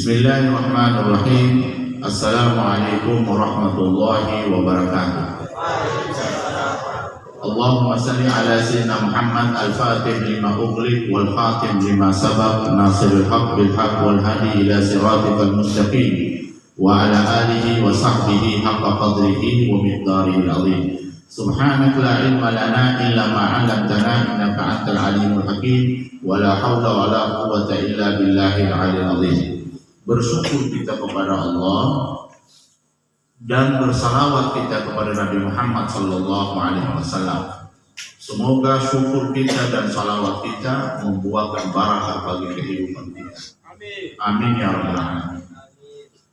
Bismillahirrahmanirrahim. Assalamualaikum warahmatullahi wabarakatuh. Allahumma salli ala sayyidina Muhammad al-Fatih lima ughliq wal khatim lima sabaq nasiril haqq bil haqq wal hadi ila siratikal mustaqim wa ala alihi wa sahbihi haqqa qadrihi wa miqdarihi al-azim. Subhanaka la ilma lana illa ma 'allamtana innaka antal alimul hakim wa la haula wa la quwwata illa billahil aliyyil azim. Bersyukur kita kepada Allah dan bersalawat kita kepada Nabi Muhammad sallallahu alaihi wasallam. Semoga syukur kita dan salawat kita membuahkan barakah bagi kehidupan kita. Amin ya rabbal alamin.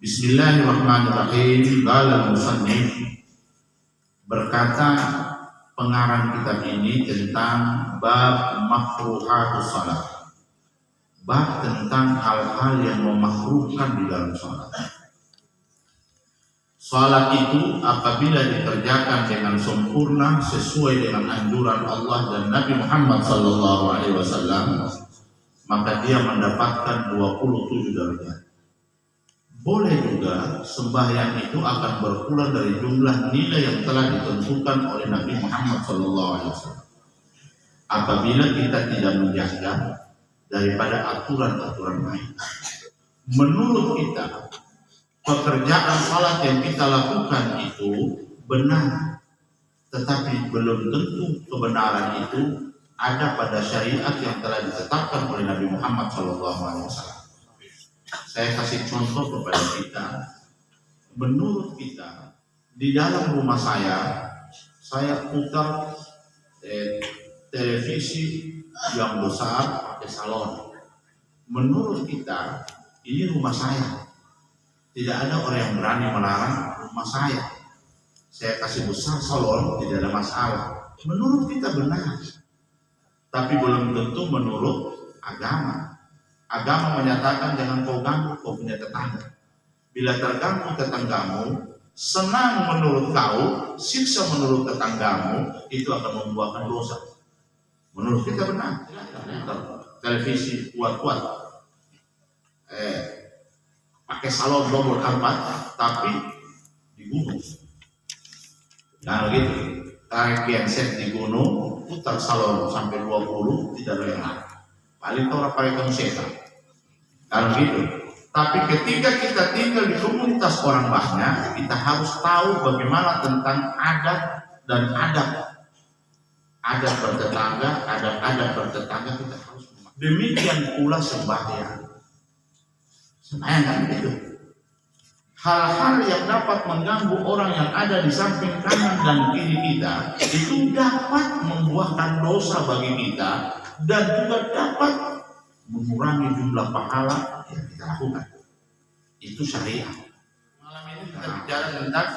Bismillahirrahmanirrahim. Qala musannif, berkata pengarang kitab ini tentang bab makruhatus salat, bab tentang hal-hal yang memakruhkan di dalam salat. Salat itu apabila dikerjakan dengan sempurna sesuai dengan anjuran Allah dan Nabi Muhammad SAW, maka dia mendapatkan 27 derajat. Boleh juga sembahyang itu akan berkurang dari jumlah nilai yang telah ditentukan oleh Nabi Muhammad SAW apabila kita tidak menjaga daripada aturan-aturan lain. Menurut kita, pekerjaan salat yang kita lakukan itu benar, tetapi belum tentu kebenaran itu ada pada syariat yang telah ditetapkan oleh Nabi Muhammad SAW. Saya kasih contoh kepada kita. Menurut kita, di dalam rumah saya putar televisi yang besar pakai salon. Menurut kita, ini rumah saya. Tidak ada orang yang berani melarang rumah saya. Saya kasih besar salon, tidak ada masalah. Menurut kita benar. Tapi belum tentu menurut agama. Agama menyatakan jangan kau ganggu kau punya tetangga. Bila terganggu tetanggamu, senang menurut kau, siksa menurut tetanggamu, itu akan membuahkan dosa. Menurut kita benar. Televisi kuat-kuat, pakai salon double kampat, tapi di gunung. Nah gitu, tarik genset di gunung, putar salon sampai 20, tidak ada yang lain. Paling orang pakai konseta. Kalau gitu. Tapi ketika kita tinggal di komunitas orang banyak, kita harus tahu bagaimana tentang adat dan adab. Adat bertetangga, adat bertetangga kita harus memahami. Demikian pula sembahyang. Sembahyang kan begitu. Hal-hal yang dapat mengganggu orang yang ada di samping kanan dan kiri kita itu dapat membuahkan dosa bagi kita dan juga dapat mengurangi jumlah pahala yang kita lakukan. Itu syariat. Malam ini kita bicara tentang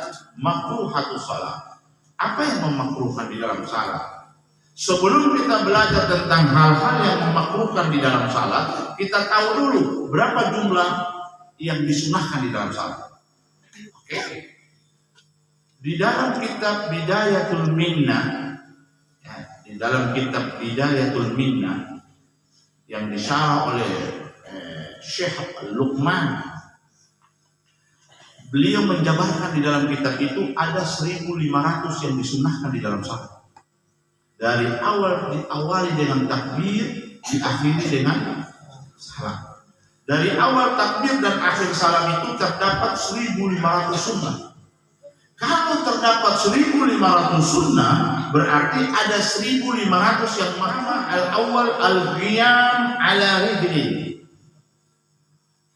makruhatus salat. Apa yang memakruhkan di dalam salat? Sebelum kita belajar tentang hal-hal yang memakruhkan di dalam salat, kita tahu dulu berapa jumlah yang disunahkan di dalam salat. Oke. Di dalam kitab Bidayatul Minnah, di dalam kitab Bidayatul Minnah yang disyarah oleh Syekh Luqman, beliau menjabarkan di dalam kitab itu ada 1.500 yang disunahkan di dalam salat. Dari awal diawali dengan takbir, diakhiri dengan salam. Dari awal takbir dan akhir salam itu terdapat 1.500 sunnah. Kalau terdapat 1.500 sunnah, berarti ada 1.500 yang mana al-awwal al-qiyam ala rijli.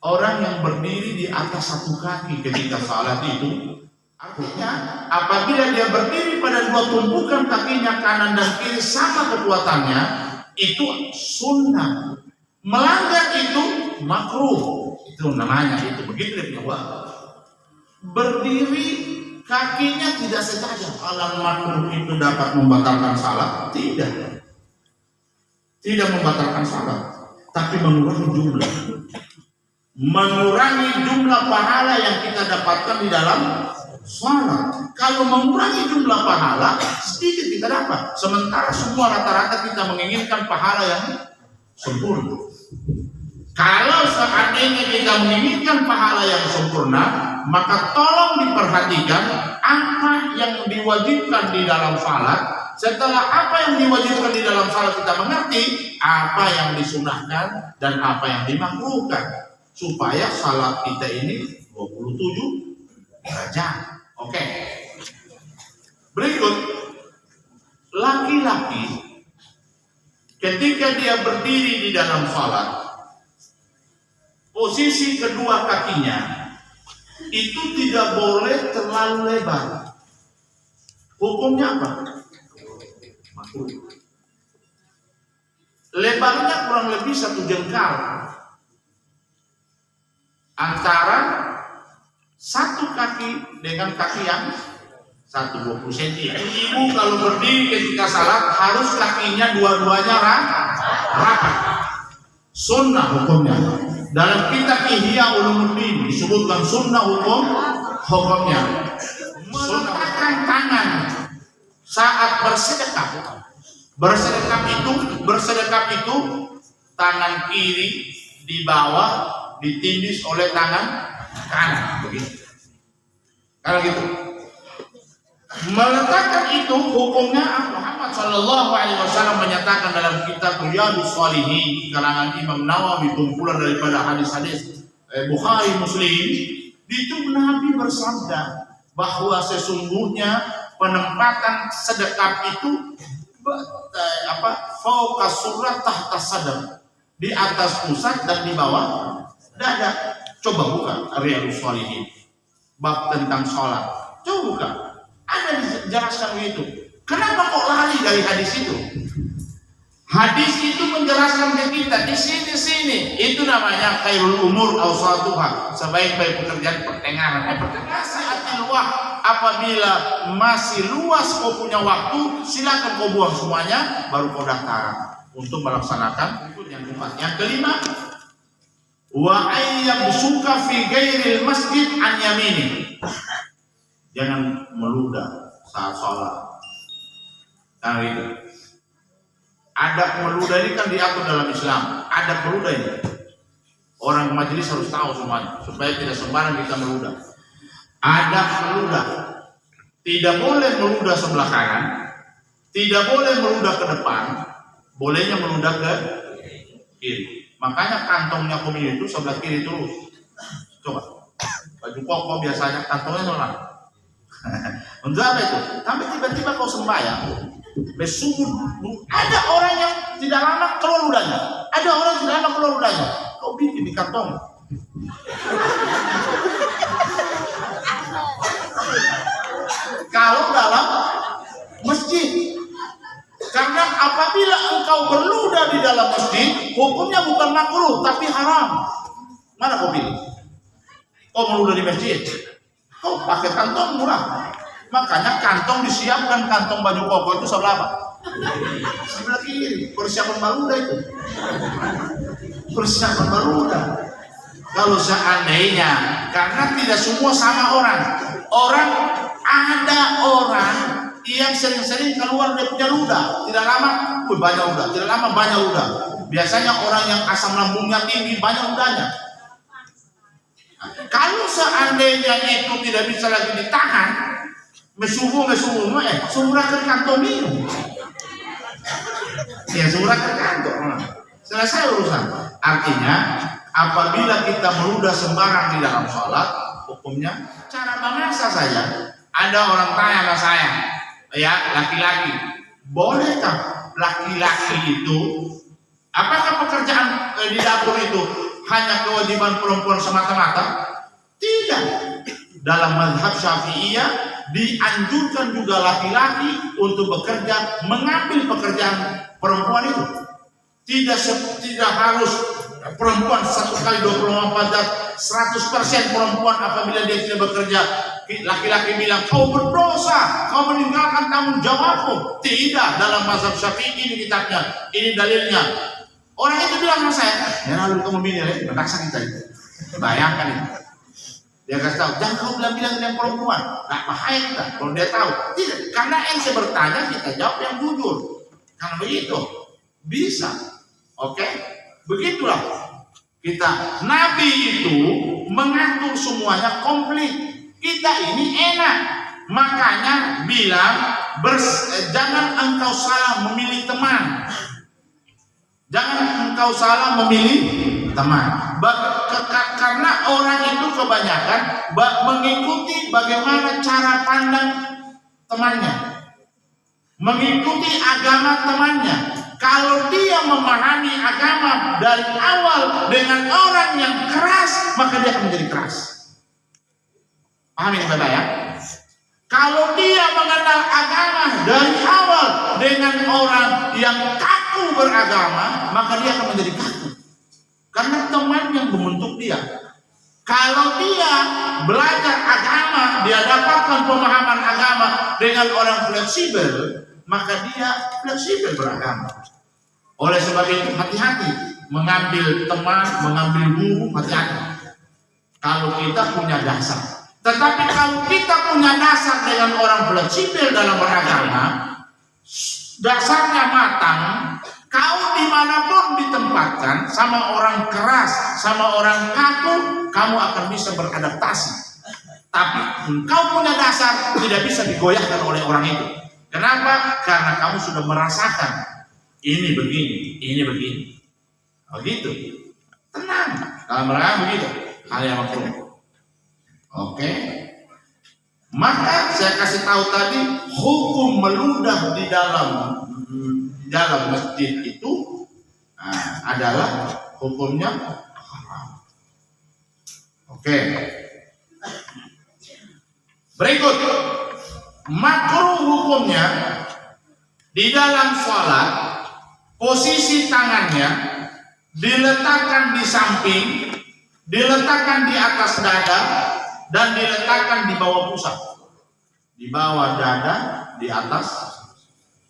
Orang yang berdiri di atas satu kaki ketika salat itu, artinya apabila dia berdiri pada dua tumpukan kakinya kanan dan kiri sama kekuatannya, itu sunnah. Melanggar itu makruh. Itu namanya itu begitu dia punya. Berdiri kakinya tidak sejajar. Kalau makruh itu dapat membatalkan salat? Tidak. Tidak membatalkan salat, tapi mengurangi jumlah. Mengurangi jumlah pahala yang kita dapatkan di dalam salat. Kalau mengurangi jumlah pahala, sedikit kita dapat. Sementara semua rata-rata kita menginginkan pahala yang sempurna. Kalau seandainya kita menginginkan pahala yang sempurna, maka tolong diperhatikan apa yang diwajibkan di dalam salat. Setelah apa yang diwajibkan di dalam salat kita mengerti, apa yang disunahkan dan apa yang dimakruhkan, supaya salat kita ini 27 derajat. Oke. Berikut, laki-laki ketika dia berdiri di dalam salat, posisi kedua kakinya itu tidak boleh terlalu lebar. Hukumnya apa? Makruh. Lebarnya kurang lebih 1 jengkal antara satu kaki dengan kaki yang 120 cm. Ibu kalau berdiri ketika salat harus kakinya dua-duanya rapat. Sunnah hukumnya. Dalam kitab Ihya Ulumuddin disebutkan sunnah hukumnya. Meletakkan tangan saat bersedekap. Bersedekap itu tangan kiri di bawah ditindis oleh tangan kanan, begitu. Kalau gitu, meletakkan itu hukumnya Muhammad Shallallahu Alaihi Wasallam menyatakan dalam kitab Riyadhus Shalihin karangan Imam Nawawi, kumpulan daripada hadis-hadis Bukhari Muslim, itu Nabi bersabda bahwa sesungguhnya penempatan sedekap itu fauqa surat tahta sadar, di atas pusat dan di bawah dada. Coba buka Riyadhus Shalihin bab tentang sholat, coba buka, ada dijelaskan begitu. Kenapa kok lari dari hadis itu? Hadis itu menjelaskan ke kita di sini. Itu namanya khairul umur awsatuha, sebaik-baik pekerjaan pertengahan. Apabila masih luas kau punya waktu, silakan kau buang semuanya, baru kau daftar untuk melaksanakan yang keempat. Yang kelima, wa ayyam suka fi ghairil masjid an yamini. Jangan meludah saat sholat. Nah, itu. Adab meludah ini kan diatur dalam Islam. Adab meludah ini, orang majelis harus tahu semuanya supaya tidak sembarang kita meludah. Adab meludah, tidak boleh meludah sebelah kanan, tidak boleh meludah ke depan, bolehnya meludah ke kiri. Makanya kantongnya komini itu sebelah kiri terus. Coba baju koko biasanya kantongnya sebelah. Untuk apa itu? Tapi tiba-tiba kau sembahyang, besubur, ada orang yang tidak lama keluar ludahnya, ada orang yang tidak lama keluar ludahnya. Kau bikin di kantong. Kalau dalam masjid, karena apabila engkau berludah di dalam masjid, hukumnya bukan makruh tapi haram. Mana kau pilih? Kau meludah di masjid, kau pakai kantong murah. Makanya kantong disiapkan, kantong baju koko itu sebelah apa? Sebelah kiri. Persiapan meludah itu. Persiapan meludah. Kalau seandainya, karena tidak semua sama orang. Ada orang yang sering-sering keluar dia punya ludah, tidak lama banyak ludah, tidak lama banyak ludah. Biasanya orang yang asam lambungnya tinggi banyak ludahnya. Kalau seandainya itu tidak bisa lagi ditahan, sumurahkan kantong minum. Ya, sumurahkan kantong. Selesai urusan. Artinya, apabila kita meludah sembarang di dalam sholat, hukumnya cara bahasa saja. Ada orang tanya sama saya, ya, laki-laki, bolehkah laki-laki itu, apakah pekerjaan di dapur itu hanya kewajiban perempuan semata-mata? Tidak. Dalam mazhab Syafi'iyah dianjurkan juga laki-laki untuk bekerja, mengambil pekerjaan perempuan itu. Tidak harus perempuan 1 kali 24 jam 100% perempuan apabila dia tidak bekerja. Laki-laki bilang kau berdosa, kau meninggalkan tanggung jawabmu. Tidak, dalam mazhab Syafi'i ini kitabnya, ini dalilnya. Orang itu bilang sama saya, ya lalu kamu bilang ya, berdaksa kita itu. Bayangkan itu. Dia kasih tahu, jangan kau bilang yang perempuan, nggak bahaya kita. Kalau dia tahu, tidak, karena ente bertanya kita jawab yang jujur. Karena begitu bisa, oke? Begitulah. Nabi itu mengatur semuanya komplit. Kita ini enak. Makanya bilang jangan engkau salah memilih teman. Jangan engkau salah memilih teman. Karena orang itu kebanyakan mengikuti bagaimana cara pandang temannya, mengikuti agama temannya. Kalau dia memahami agama dari awal dengan orang yang keras, maka dia akan menjadi keras. Paham ini Bapak ya? Kalau dia mengenal agama dari awal dengan orang yang kaku beragama, maka dia akan menjadi kaku. Karena teman yang membentuk dia. Kalau dia belajar agama, dia dapatkan pemahaman agama dengan orang fleksibel, maka dia fleksibel beragama. Oleh sebab itu hati-hati mengambil teman, mengambil guru, hati-hati. Kalau kita punya dasar. Tetapi kalau kita punya dasar dengan orang fleksibel dalam beragama, dasarnya matang, kau dimanapun ditempatkan, sama orang keras, sama orang kaku, kamu akan bisa beradaptasi. Tapi engkau punya dasar, tidak bisa digoyahkan oleh orang itu. Kenapa? Karena kamu sudah merasakan ini begini, ini begini. Oh gitu. Tenang. Kalau mereka begitu, hal yang makruh. Oke. Maka saya kasih tahu tadi, hukum meludah di dalam masjid itu adalah hukumnya haram. Oke. Berikut, makruh hukumnya di dalam sholat, posisi tangannya diletakkan di samping, diletakkan di atas dada, dan diletakkan di bawah pusat. Di bawah dada, di atas.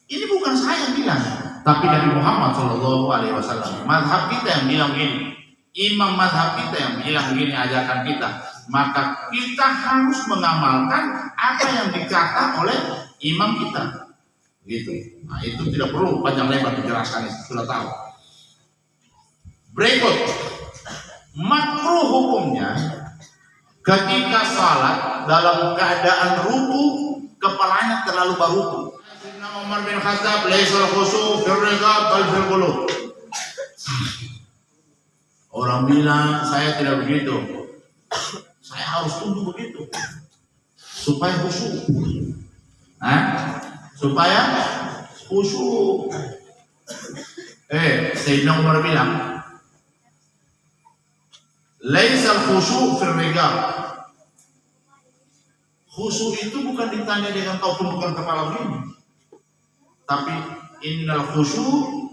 Ini bukan saya yang bilang, tapi Nabi Muhammad SAW. Mazhab kita yang bilang gini, imam mazhab kita yang bilang gini, ajakan kita. Maka kita harus mengamalkan apa yang dikata oleh imam kita. Gitu. Nah itu tidak perlu panjang lebar dijelaskan, sudah tahu. Berikut, makruh hukumnya ketika salat dalam keadaan ruku, kepalanya terlalu baruku. Umar bin Khattab laisal khusyu' fil riqab bal fil qulub. Orang bilang saya tidak begitu. Saya harus tunduk begitu supaya khusyuk. Supaya khusyuk. Sayyidina Umar bilang laisal khusyu' fil riqab. Khusyuk itu bukan ditanya dengan kau tundukkan kepala begini, tapi innal khusyuk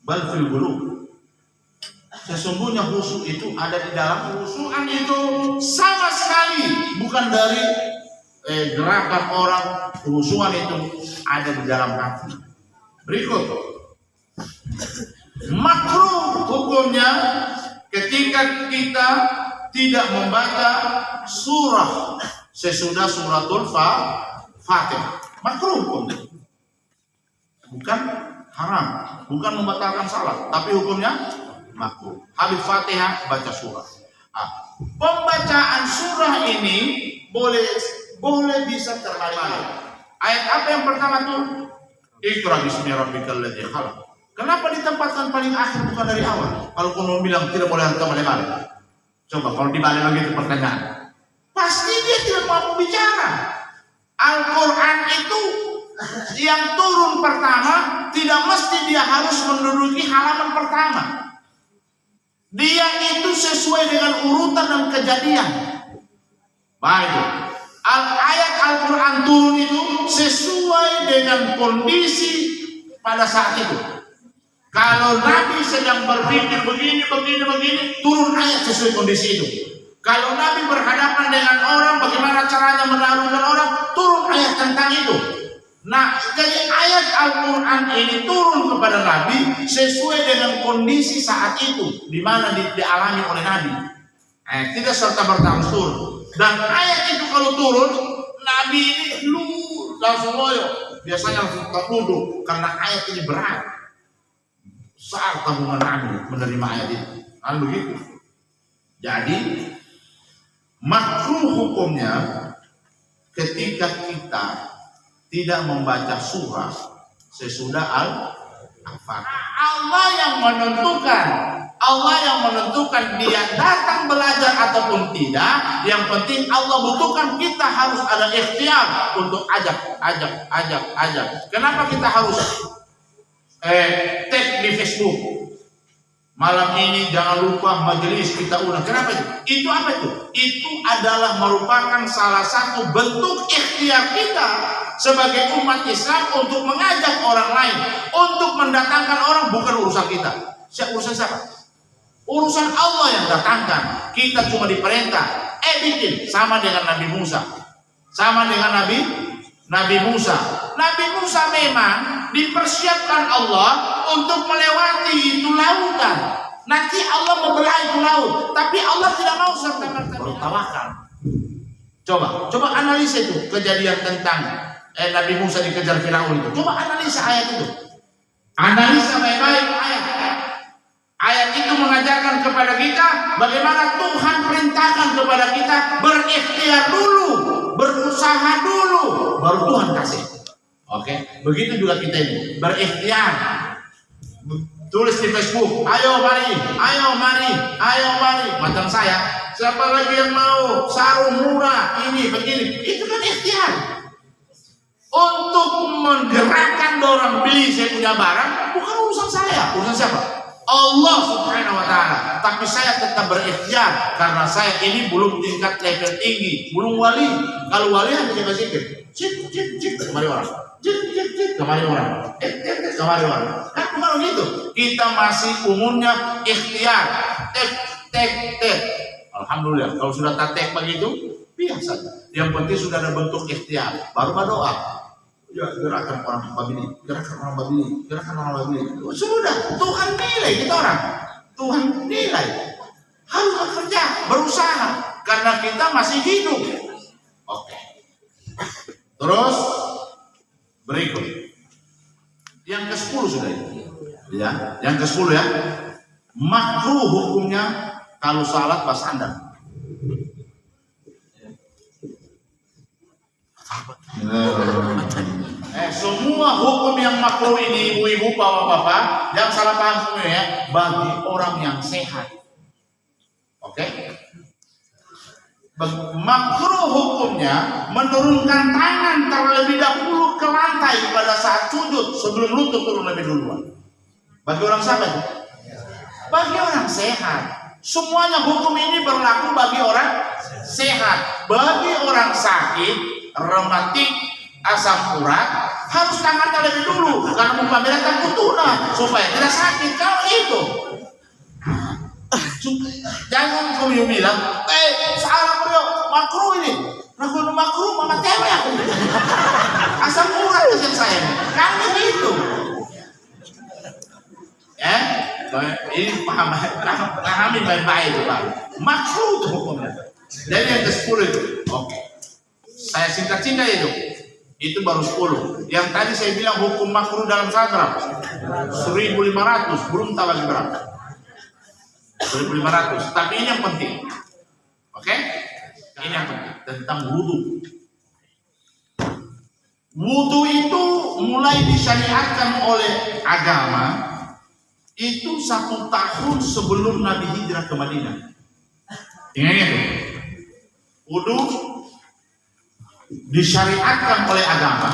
bal fil qulub. Sesungguhnya khusyuk itu ada di dalam. Khusyukan itu sama sekali bukan dari gerakan orang. Khusyukan itu ada di dalam hati. Berikut, makruh hukumnya ketika kita tidak membaca surah sesudah suratul Fatihah. Makruh hukumnya. Bukan haram, bukan membatalkan salat, tapi hukumnya makruh. Habis Fatihah baca surah. Pembacaan surah ini boleh bisa terbalik. Ayat apa yang pertama tuh? Iqra bismi rabbikal ladzi khalaq. Kenapa ditempatkan paling akhir bukan dari awal? Kalau kamu bilang tidak boleh terbalik. Coba kalau dibalik lagi itu pertanyaan. Pasti dia tidak mampu bicara. Al-Quran itu yang turun pertama tidak mesti dia harus menduduki halaman pertama. Dia itu sesuai dengan urutan dan kejadian. Baik. Ayat Al-Quran turun itu sesuai dengan kondisi pada saat itu. Kalau Nabi sedang berpikir begini, turun ayat sesuai kondisi itu. Kalau Nabi berhadapan dengan orang, bagaimana caranya menaklukkan orang, turun ayat tentang itu. Nah, jadi ayat Al-Quran ini turun kepada Nabi sesuai dengan kondisi saat itu, di mana dialami oleh Nabi. Tidak serta-merta harus turun. Dan ayat itu kalau turun, Nabi ini langsung loyo. Biasanya langsung terduduk karena ayat ini berat. Besar tanggungan Nabi menerima ayat itu. Begitu. Jadi makruh hukumnya ketika kita tidak membaca surah sesudah Al-Fatihah. Allah yang menentukan. Allah yang menentukan dia datang belajar ataupun tidak. Yang penting Allah butuhkan kita harus ada ikhtiar untuk ajak. Kenapa kita harus tag di Facebook? Malam ini jangan lupa majelis kita undang. Kenapa itu? Itu apa itu? Itu adalah merupakan salah satu bentuk ikhtiar kita sebagai umat Islam untuk mengajak orang lain, untuk mendatangkan orang, bukan urusan kita. Urusan siapa? Urusan Allah yang datangkan. Kita cuma diperintah bikin sama dengan Nabi Musa. Sama dengan Nabi Musa. Nabi Musa memang dipersiapkan Allah untuk melewati itu lautan. Nanti Allah membelah itu laut, tapi Allah tidak mau serta-merta bertawakal. Coba analisa itu kejadian tentang Nabi Musa dikejar Firaun itu. Coba analisa ayat itu. Analisa baik-baik ayat. Ayat itu mengajarkan kepada kita bagaimana Tuhan perintahkan kepada kita berikhtiar dulu, berusaha dulu, baru Tuhan kasih. Oke, begitu juga kita ini berikhtiar. Tulis di Facebook, ayo mari. Macam saya, siapa lagi yang mau sarung murah ini begini? Itu kan ikhtiar. Untuk menggerakkan orang beli saya punya barang, bukan urusan saya, urusan siapa? Allah Subhanahu wa Ta'ala. Tapi saya tetap berikhtiar karena saya ini belum tingkat level tinggi, belum wali. Kalau wali hanya coba zikir, cik kemari orang, cik kemari orang, kemari orang. Kan bukan gitu. Kita masih umumnya ikhtiar, tek. Alhamdulillah. Kalau sudah tek begitu, biasa. Yang penting sudah ada bentuk ikhtiar, baru berdoa. Ya, gerakan orang babili. Sudah, Tuhan nilai kita orang. Tuhan nilai. Harus bekerja, berusaha karena kita masih hidup. Oke. Terus berikut. Yang ke-10 sudah itu. Ya, yang ke-10 ya. Makruh hukumnya kalau salat pas Anda. Semua hukum yang makruh ini ibu-ibu, bapak-bapak, jangan salah paham semua ya, bagi orang yang sehat. Oke? Makruh hukumnya menurunkan tangan terlebih dahulu ke lantai pada saat sujud sebelum lutut turun lebih duluan. Bagi orang siapa itu? Bagi orang sehat. Semuanya hukum ini berlaku bagi orang sehat. Bagi orang sakit, rematik, asam urat, harus tangannya lebih dulu karena memperbedakan kutuna supaya tidak sakit. Kalau itu jangan kamu bilang salah beliau makruh ini makruh mama tewe aku asam urat kesian saya kan begitu ya. Ini pahami baik-baik itu Pak, makruh itu hukumnya. Jadi yang ke-10 itu oke. Saya singkat-singkat itu baru 10. Yang tadi saya bilang hukum makruh dalam salat berapa? 1.500, belum tahu lagi berapa. 1.500. Tapi ini yang penting. Oke? Ini yang penting tentang wudu. Wudu itu mulai disyariatkan oleh agama itu 1 tahun sebelum Nabi hijrah ke Madinah. Ingat itu. Wudu disyariatkan oleh agama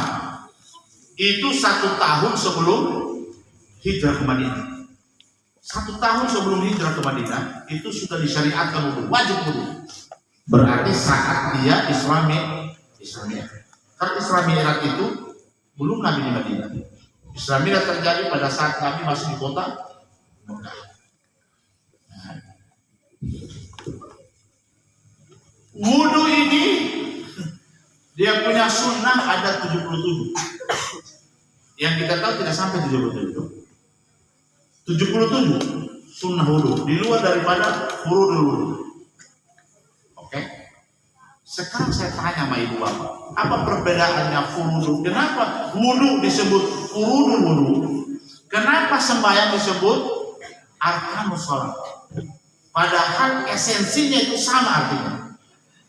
itu 1 tahun sebelum hijrah ke Madinah. 1 tahun sebelum hijrah ke Madinah itu sudah disyariatkan wudu, wajib wudu. Berarti saat dia Isra Mi'raj. Karena Isra Mi'raj itu belum Nabi di Madinah. Isra Mi'raj terjadi pada saat Nabi masih di kota Mekah. Wudu ini dia punya sunnah ada 77. Yang kita tahu tidak sampai 77. 77 sunnah wudu di luar daripada furudul wudu. Oke. Sekarang saya tanya sama ibu bapak, apa perbedaannya furudul? Kenapa wudu disebut furudul wudu? Kenapa sembahyang disebut arkanus shalah? Padahal esensinya itu sama artinya.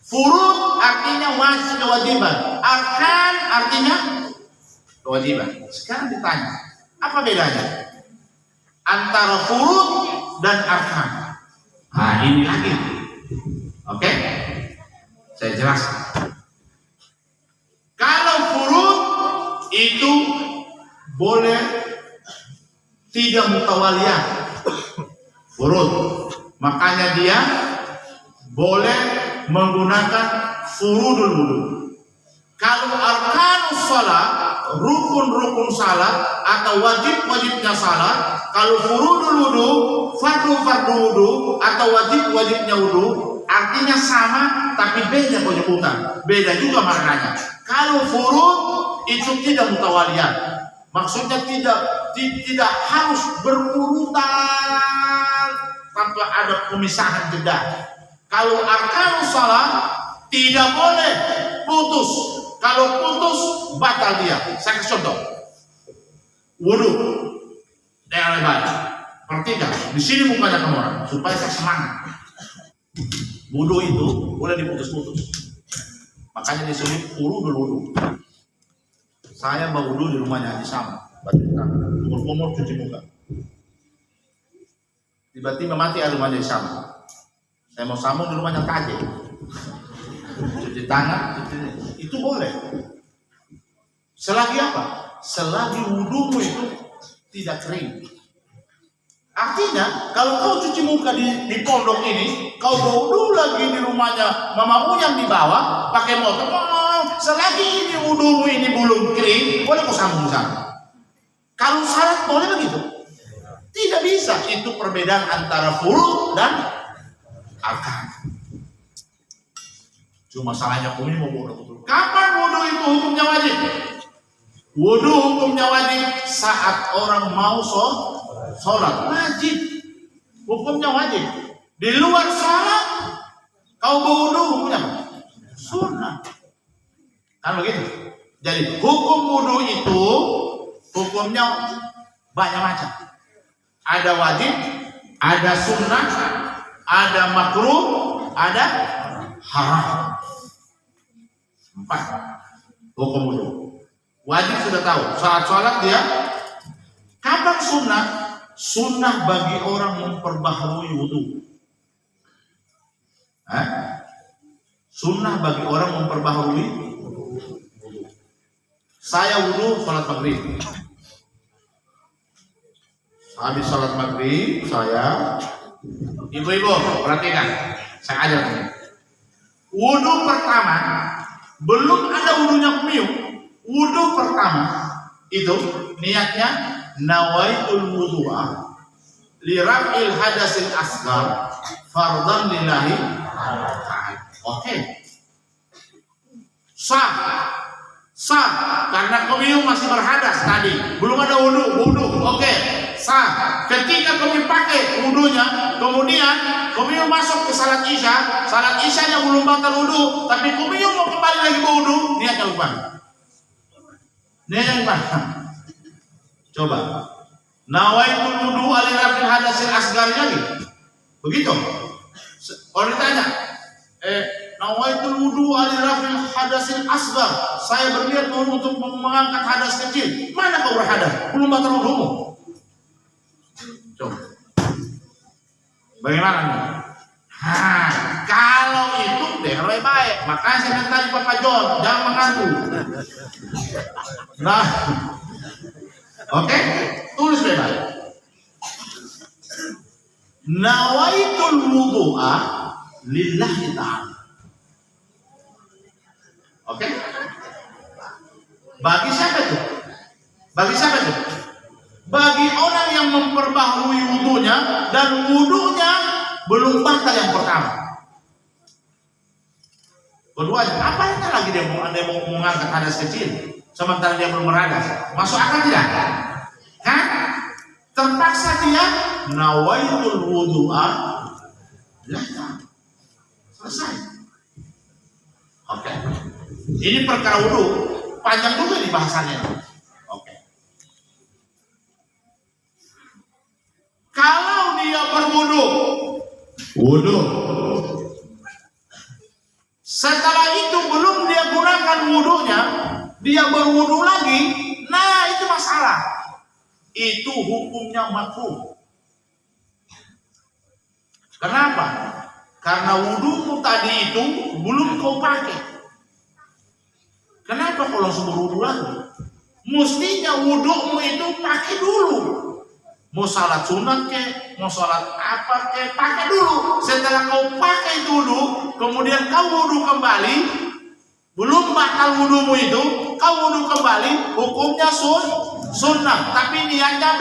Furud artinya wajib, kewajiban. Arkan artinya kewajiban. Sekarang ditanya, apa bedanya antara furud dan arkan? Nah, ini lagi. Oke? Saya jelaskan. Kalau furud itu boleh tidak mutawaliyah. Furud. Makanya dia boleh menggunakan furudul wudu. Kalau arkanus salat, rukun-rukun salat atau wajib-wajibnya salat, kalau furudul wudu, fardu-fardu wudu atau wajib-wajibnya wudu, artinya sama tapi beda penyebutan, beda juga maknanya. Kalau furud itu tidak mutawaliyah, maksudnya tidak harus berurutan tanpa ada pemisahan jeda. Kalau arkanus salat tidak boleh putus. Kalau putus batal dia. Saya kasih contoh. Wudu. Dengan lebar. Perhatikan. Di sini mukanya kamu orang supaya saya semangat. Wudu itu boleh diputus-putus. Makanya disebut furudul wudu. Saya mau wudu di rumahnya Haji Sama. Baju tangan, umur cuci muka. Tiba-tiba mati air rumahnya Haji Sama. Saya mau sambung di rumahnya KJ. Cuci tangan, itu boleh. Selagi apa? Selagi wudumu itu tidak kering. Artinya, kalau kau cuci muka di pondok ini, kau wudu lagi di rumahnya mamamu yang di bawah, pakai motor, selagi ini wudumu ini belum kering, boleh kau sambung sana. Kalau salat boleh begitu? Tidak bisa. Itu perbedaan antara furud dan arkan. Cuma salahnya kau ini mau bodoh betul. Kapan wudu itu hukumnya wajib? Wudu hukumnya wajib saat orang mau sholat. Wajib. Hukumnya wajib. Di luar sholat kau berwudu hukumnya apa? Sunnah. Kan begitu. Jadi hukum wudu itu hukumnya banyak macam. Ada wajib, ada sunnah, ada makruh, ada haram. 4 hukum wudu. Wajib sudah tahu, salat dia. Kapan sunnah? Sunnah bagi orang memperbaharui wudu. Sunnah bagi orang memperbaharui wudu. Saya wudu salat maghrib. Habis salat maghrib saya, ibu-ibu perhatikan, saya ajar ini. Wudu pertama belum ada wudunya pemiuk. Wudu pertama itu niatnya nawaitul wudu'a li raf'il hadasil asghar fardhan lillahi ta'ala. Oke. Sah karena komium masih berhadas tadi, belum ada wudu. Oke. Sah. Ketika komium pakai wudunya, kemudian komium masuk ke salat Isyanya belum batal wudu, tapi komium mau kembali lagi berwudu, niatnya lupa. Coba. Nawaitul wudu ali rafil hadasil asghar lagi. Begitu. Kalau ditanya, nawaitul wudu ali rafil hadasil asghar. Saya berniat untuk mengangkat hadas kecil. Mana kau berhadas? Belum batal wudumu. Coba. Bagaimana nih? Kalau itu dengar baik. Makanya saya minta tadi Pak John, jangan mengantuk. Nah, oke, tulis baik. Nawaitul wudu'a lillahi ta'ala. Oke? Bagi siapa itu? Bagi orang yang memperbaharui wudunya dan wudunya belum batal yang pertama. Keduanya, apa yang lagi dia mau mengangkat hadas kecil sementara dia belum berhadas? Masuk akal tidak? Kan? Terpaksa dia nawaitul wudu'a. Selesai. Oke. Ini perkara wudu panjang juga di bahasannya. Oke. Kalau dia berwudu Wudu. Setelah itu belum dia gunakan wudunya, dia berwudu lagi. Nah, itu masalah. Itu hukumnya makruh. Kenapa? Karena wudumu tadi itu belum kau pakai. Kenapa kau langsung berwudu lagi? Mestinya wudumu itu pakai dulu. Mau salat sunat ke, mau salat apa ke, pakai dulu. Setelah kau pakai dulu, kemudian kau wudu kembali, belum batal wudumu itu, kau wudu kembali, hukumnya sunnah, tapi niatnya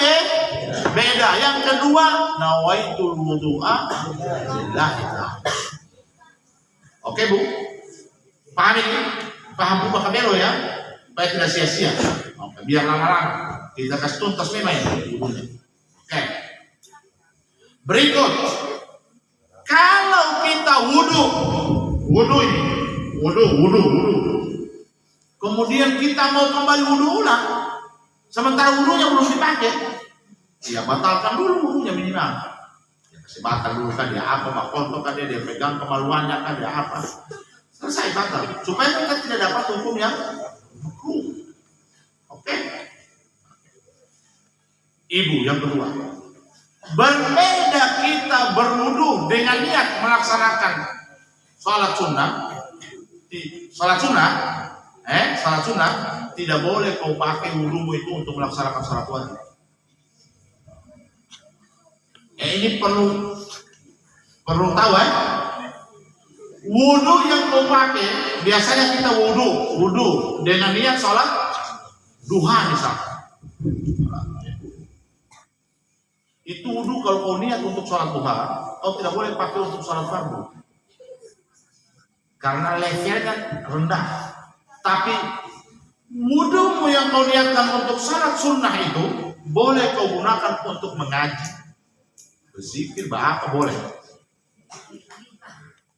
beda. Yang kedua, nawaitul wudu'a lillahi ta'ala. Oke Bu, paham ini? Paham Bu pakai belo ya, supaya tidak sia-sia. Oke, biar lama-lama kita kasih tuntas memang ini wudunya. Oke. Berikut, kalau kita wudu ini, wudu. Kemudian kita mau kembali wudu ulang, sementara wudunya belum dipakai, ya batalkan dulu wudunya minimal. Ya, kasih batal dulu kan dia apa, Pak Konto kan dia pegang kemaluannya kan dia apa, selesai batal, supaya kita tidak dapat hukum yang makruh. Oke. Ibu yang kedua, berbeda kita berwudu dengan niat melaksanakan salat sunnah. Salat sunnah tidak boleh kau pakai wudumu itu untuk melaksanakan salat wajib. Ini perlu tahu ya. Wudu yang kau pakai, biasanya kita wudu dengan niat salat duha misalnya. Itu wudu kalau kau niat untuk sholat duha, kau tidak boleh pakai untuk sholat fardu, karena levelnya rendah. Tapi wudumu yang kau niatkan untuk sholat sunnah itu boleh kau gunakan untuk mengaji, berzikir, apa boleh.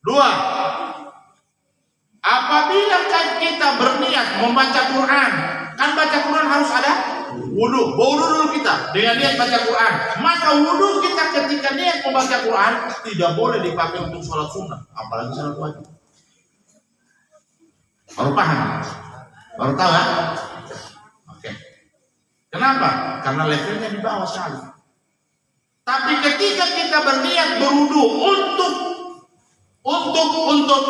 Dua, apabila kita berniat membaca Quran, kan baca Quran harus ada wudu dulu kita dengan niat baca Quran. Maka wudu kita ketika niat membaca Quran tidak boleh dipakai untuk sholat sunnah, apalagi sholat wajib. Baru paham? Baru tahu ya? Oke. Kenapa? Karena levelnya di bawah sekali. Tapi ketika kita berniat berwudu untuk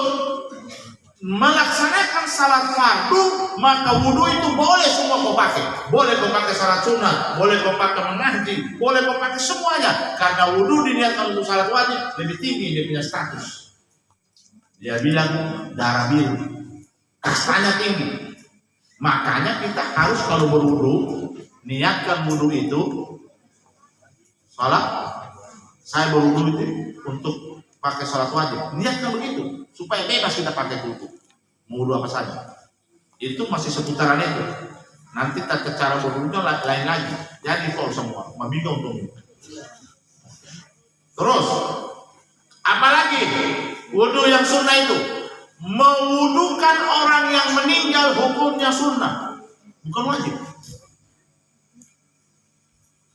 melaksanakan salat fardu, maka wudu itu boleh semua kau pakai. Boleh kau pakai salat sunnah, boleh kau pakai mengaji, boleh kau pakai semuanya. Karena wudu diniatkan untuk salat wajib lebih tinggi dia punya status. Dia bilang darah biru, kastanya tinggi. Makanya kita harus kalau berwudu niatkan wudu itu salat. Saya berwudu itu untuk pakai salat wajib, niatkan begitu supaya bebas kita pakai wudu, mau wudu apa saja. Itu masih seputaran itu. Nanti tata cara berwudunya lain lagi. Jadi kalau semua mabinga untuk itu. Terus apalagi wudu yang sunnah itu, mewudukan orang yang meninggal hukumnya sunnah, bukan wajib.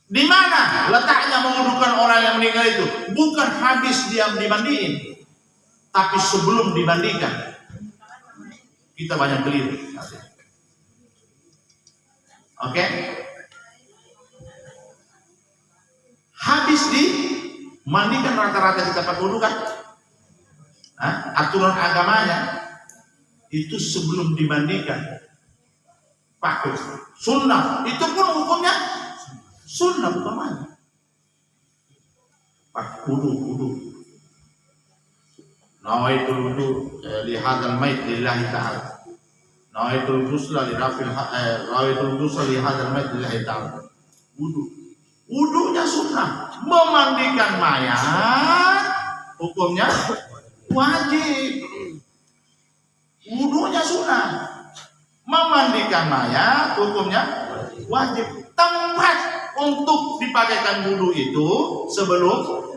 Di mana letaknya mewudukan orang yang meninggal itu? Bukan habis dia dimandiin, tapi sebelum dimandikan. Kita banyak keliru. Oke? Habis dimandikan rata-rata kita pakai wudu kan? Aturan agamanya itu sebelum dimandikan pakai sunnah. Itu pun hukumnya sunnah, bukan wajib. Pakai wudu. Nawaitul wudu li hadzal mait lillahi ta'ala. Nawaitul ghusla li rafil nawaitul ghusla li hadzal mait lillahi ta'ala. Wudunya sunnah. Memandikan mayat hukumnya wajib. Wudunya sunnah. Memandikan mayat hukumnya wajib. Tempat untuk dipakaikan wudu itu sebelum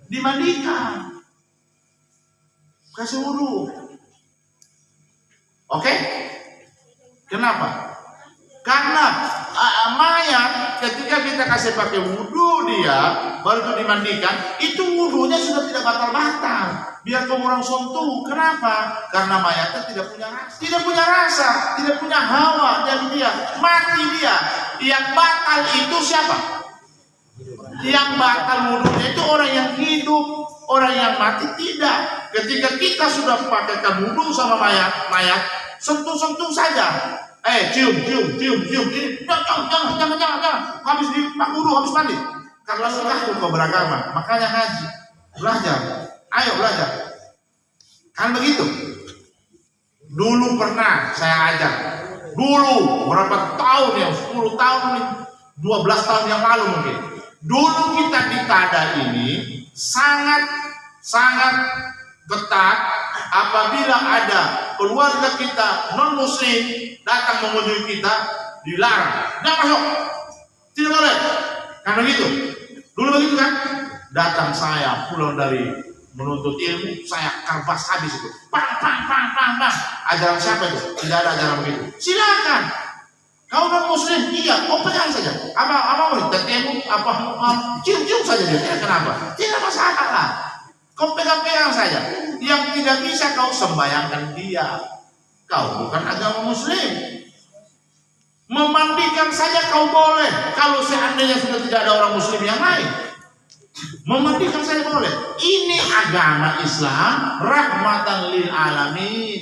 dimandikan. Kasih wudu. Oke? Kenapa? Karena mayat ketika kita kasih pakai wudhu dia baru itu dimandikan, itu wudhunya sudah tidak batal-batal. Biar kamu orang sontu. Kenapa? Karena mayatnya tidak punya rasa, tidak punya hawa dari dia, mati dia. Yang batal itu siapa? Yang batal wudhunya itu orang yang hidup, orang yang mati tidak. Ketika kita sudah pakaikan wudhu sama mayat, sentuh saja. Cium. Ini jangan. Habis di wudhu, habis mandi. Karena sudah kau beragama, makanya haji. Belajar. Ayo belajar. Kan begitu. Dulu pernah saya ajar. Dulu berapa tahun ya? 10 tahun, 12 tahun yang lalu mungkin. Dulu kita di Tada ini sangat ketat. Apabila ada keluarga kita non muslim datang mengunjungi kita, dilarang, jangan masuk, tidak boleh. Karena gitu, dulu begitu kan? Datang saya pulang dari menuntut ilmu, saya karbas habis itu, pang. Ajaran siapa itu? Tidak ada ajaran begitu. Silakan, kau non muslim, iya, kau pegang saja. Apa mau tetemu, cium saja dia, tidak kenapa, tidak masalah. Kau pegang saja. Yang tidak bisa kau sembayangkan dia. Kau bukan agama muslim. Memandikan saja kau boleh. Kalau seandainya sudah tidak ada orang muslim yang lain, memandikan saja boleh. Ini agama Islam rahmatan lil alamin.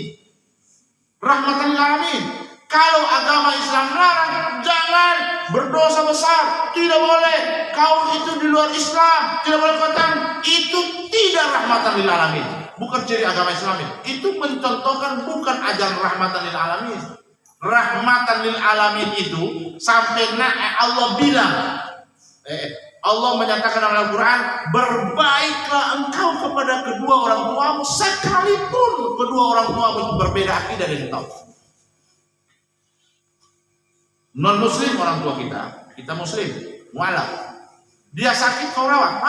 Rahmatan lil alamin. Kalau agama Islam larang, jangan, berdosa besar, tidak boleh. Kau itu di luar Islam, tidak boleh katakan itu tidak rahmatan lil alamin. Bukan ciri agama Islam itu mencontohkan bukan ajaran rahmatan lil alamin. Rahmatan lil alamin itu sampai Allah bilang, Allah menyatakan dalam Al-Quran, berbaiklah engkau kepada kedua orang tuamu sekalipun kedua orang tuamu itu berbeda akidah dari engkau. Non muslim orang tua kita muslim, mualaf. Dia sakit kau rawat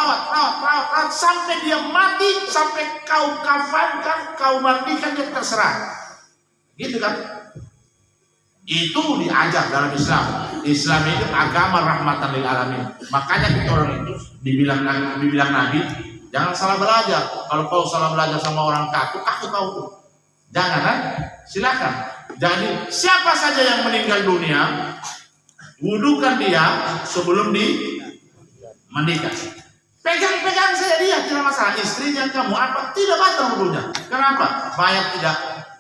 sampai dia mati, sampai kau kafankan, kau mandikan, dia terserah. Gitu kan? Itu diajar dalam Islam. Islam itu agama rahmatan lil alamin. Makanya kita orang itu dibilang Nabi, jangan salah belajar. Kalau kau salah belajar sama orang kaku kau tuh. Jangan kan? Silakan. Jadi siapa saja yang meninggal dunia, wudukan dia sebelum dimandikan. Pegang saja dia, tidak masalah. Istrinya kamu apa? Tidak batal wudunya. Kenapa?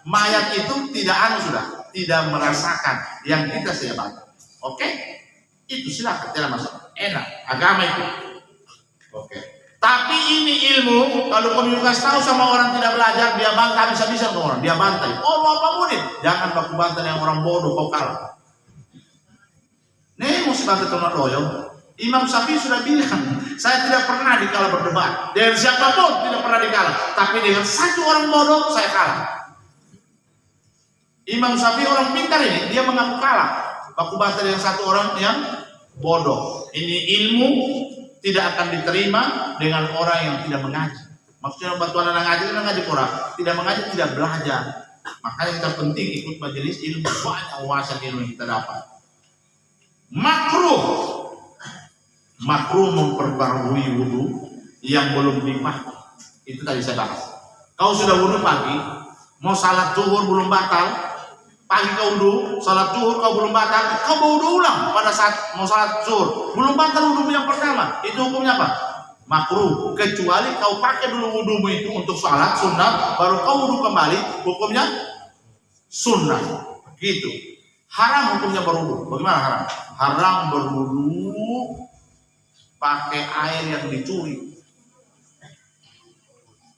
Mayat itu tidak merasakan yang kita saja batal. Oke? Itu silakan, tidak masalah. Enak, agama itu. Oke. Tapi ini ilmu, kalau kamu kasih tahu sama orang tidak belajar, dia bantah bisa-bisa ke orang, dia bantai. Oh, apa murid? Jangan baku bantai yang orang bodoh, kau kalah. Nih mesti bantai teman doyong. Imam Syafi'i sudah bilang, saya tidak pernah dikalah berdebat. Dengan siapapun tidak pernah dikalah. Tapi dengan satu orang bodoh, saya kalah. Imam Syafi'i orang pintar ini, dia mengaku kalah. Baku bantai dengan satu orang yang bodoh. Ini ilmu tidak akan diterima dengan orang yang tidak mengaji. Maksudnya bantuan anak ngaji orang tidak mengaji, tidak belajar. Makanya kita penting ikut majelis ilmu, banyak wawasan ilmu yang kita dapat. Makruh memperbarui wudu yang belum dipakai. Itu tadi saya bahas. Kau sudah wudu pagi, mau salat zuhur belum batal. Pagi kau wudu, salat zuhur kau belum batal, kau mau wudu ulang pada saat mau salat zuhur, belum batal wudu yang pertama. Itu hukumnya apa? Makruh. Kecuali kau pakai dulu wudumu itu untuk salat sunnah, baru kau wudu kembali, hukumnya sunnah. Gitu. Haram hukumnya berwudu. Bagaimana haram? Haram berwudu pakai air yang dicuri.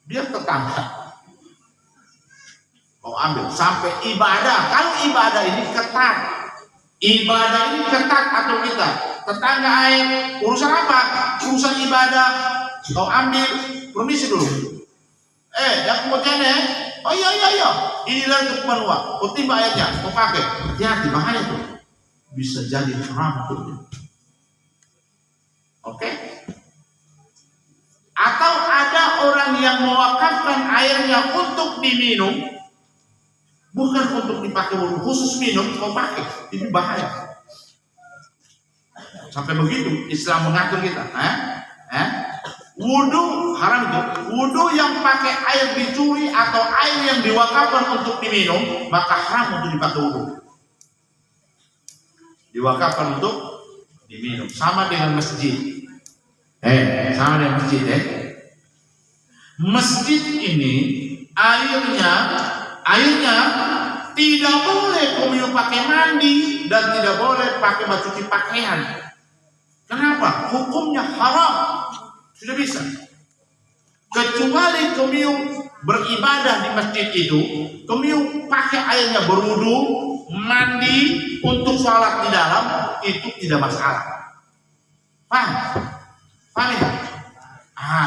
Biar tetangga kau ambil sampai ibadah. Kalau ibadah ini ketat atau kita tetangga air urusan apa? Urusan ibadah. Kau ambil permisi dulu. Yang kemudian oh iya. Inilah untuk menua. Kau timba airnya, kau pakai. Hati-hati, bahaya tuh. Bisa jadi haram tuh. Oke? Atau ada orang yang mewakafkan airnya untuk diminum, bukan untuk dipakai wudhu, khusus minum kau pakai, ini bahaya. Sampai begitu Islam mengatur kita. Wudu haram itu. Wudu yang pakai air dicuri atau air yang diwakafkan untuk diminum, maka haram untuk dipakai wudu. Diwakafkan untuk diminum. Sama dengan masjid. Sama dengan masjid. Masjid ini airnya tidak boleh kamu pakai mandi dan tidak boleh pakai cuci pakaian. Kenapa? Hukumnya haram. Sudah bisa. Kecuali kamu beribadah di masjid itu, kamu pakai airnya berwudu, mandi untuk sholat di dalam, itu tidak masalah. Paham? Paham ya?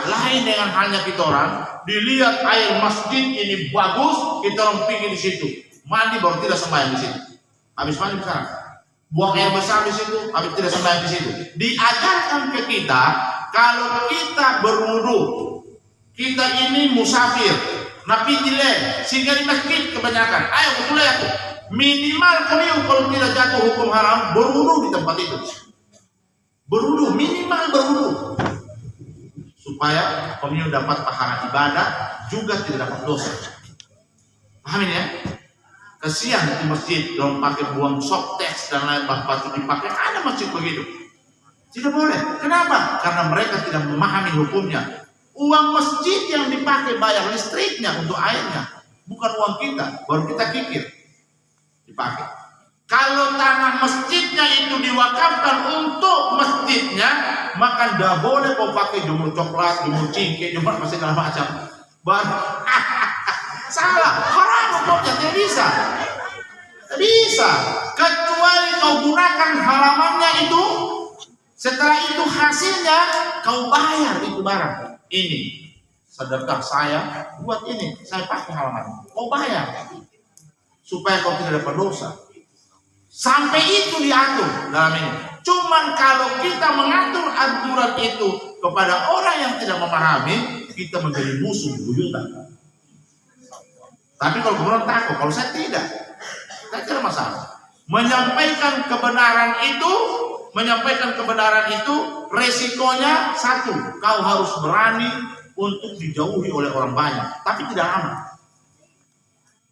Lain dengan halnya kita orang, dilihat air masjid ini bagus, kita orang pergi di situ, mandi baru tidak sembahyang di situ. Habis mandi sekarang, buang air besar di situ, habis tidak sembahyang di situ. Diajarkan ke kita, kalau kita berwudu, kita ini musafir, nabi jelek, sehingga di masjid kebanyakan. Ayo betul ya, minimal kalian kalau tidak jatuh hukum haram, berwudu di tempat itu. Berwudu, minimal berwudu. Supaya kamu dapat pahala ibadah, juga tidak dapat dosa. Paham ya? Kasihan di masjid, orang pakai buang softex dan lain batu dipakai, ada masjid begitu. Tidak boleh. Kenapa? Karena mereka tidak memahami hukumnya. Uang masjid yang dipakai bayar listriknya untuk airnya, bukan uang kita. Baru kita kikir dipakai. Kalau tanah masjidnya itu diwakafkan untuk masjidnya, maka tidak boleh kau pakai jemur coklat, jemur cingkik, jemur masih segala macam. Salah, haram hukumnya, tidak bisa. Tidak bisa. Kecuali kau gunakan halamannya itu, setelah itu hasilnya kau bayar itu barang. Ini sedekah saya buat ini, saya pakai halaman. Kau bayar supaya kau tidak dapat dosa. Sampai itu diatur dalam ini. Cuman kalau kita mengatur aturan itu kepada orang yang tidak memahami, kita menjadi musuh buyutan. Tapi kalau kemudian takut, kalau saya tidak masalah. Menyampaikan kebenaran itu resikonya satu, kau harus berani untuk dijauhi oleh orang banyak, tapi tidak aman.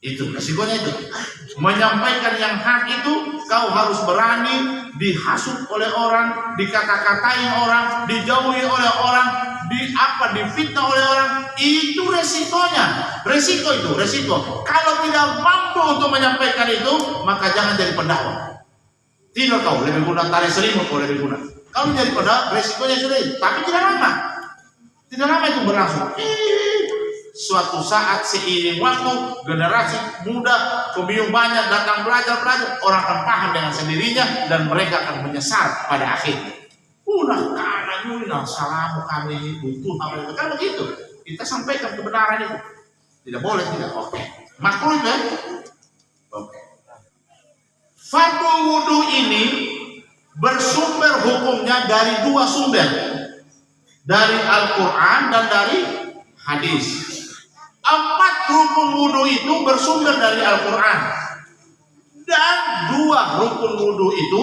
Itu resikonya itu. Menyampaikan yang hak itu, kau harus berani dihasut oleh orang, dikata-katain orang, dijauhi oleh orang, difitnah oleh orang. Itu resikonya. Resiko. Kalau tidak mampu untuk menyampaikan itu, maka jangan jadi pendakwah. Tidak, kau lebih guna tarik selimut, kau lebih guna. Kalau jadi pendakwah, resikonya sudah itu. Tapi tidak lama itu berlangsung. Suatu saat seiring waktu, generasi muda kebiung banyak datang belajar, orang akan paham dengan sendirinya dan mereka akan menyesal pada akhirnya. Karena salamu kami butuh apa kan begitu. Kita sampaikan kebenaran itu. Tidak boleh tidak. Oke. Makruh ya. Oke. Fardu wudu ini bersumber hukumnya dari dua sumber. Dari Al-Quran dan dari hadis. 4 rukun wudu itu bersumber dari Al-Quran dan 2 rukun wudu itu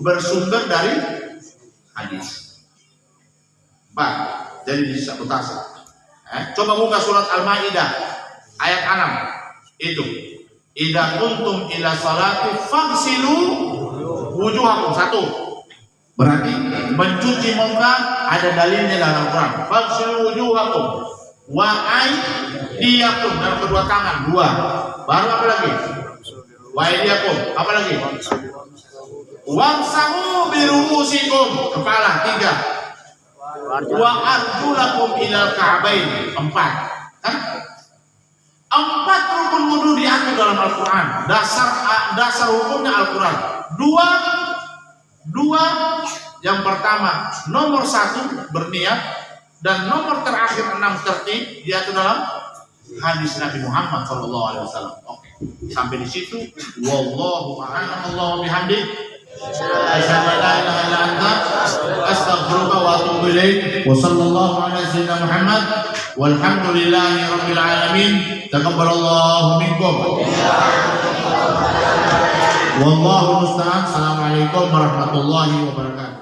bersumber dari hadis. 4. Jadi disabotase. Coba buka surat Al-Maidah ayat 6. Itu. Idza kuntum ila salati faghsilu wujuhakum. 1. Berarti mencuci muka ada dalilnya dalam Al-Quran. Faghsilu wujuhakum wa aydiyakum, dalam kedua tangan. 2. Baru apa lagi? Wa aydiyakum. Apa lagi? Wamsahu biruusikum, kepala. 3. Wa arjulakum ilal ka'bain. 4. Kan? 4 rukun wudu diatur dalam Al-Quran. Dasar hukumnya Al-Quran. 2 yang pertama nomor 1 berniat, dan nomor terakhir 6 tertib diatur dalam hadis Nabi Muhammad SAW. Oke, sampai di situ. Wallahu a'lam. Allahu bihamdi. Asyhadu an la ilaha illa anta astaghfiruka wa atubu ilaik. Wa sallallahu ala sayyidina Muhammad walhamdulillahi rabbil alamin. Taqabbalallahu minkum. Wallahu musta'an. Assalamualaikum warahmatullahi wabarakatuh.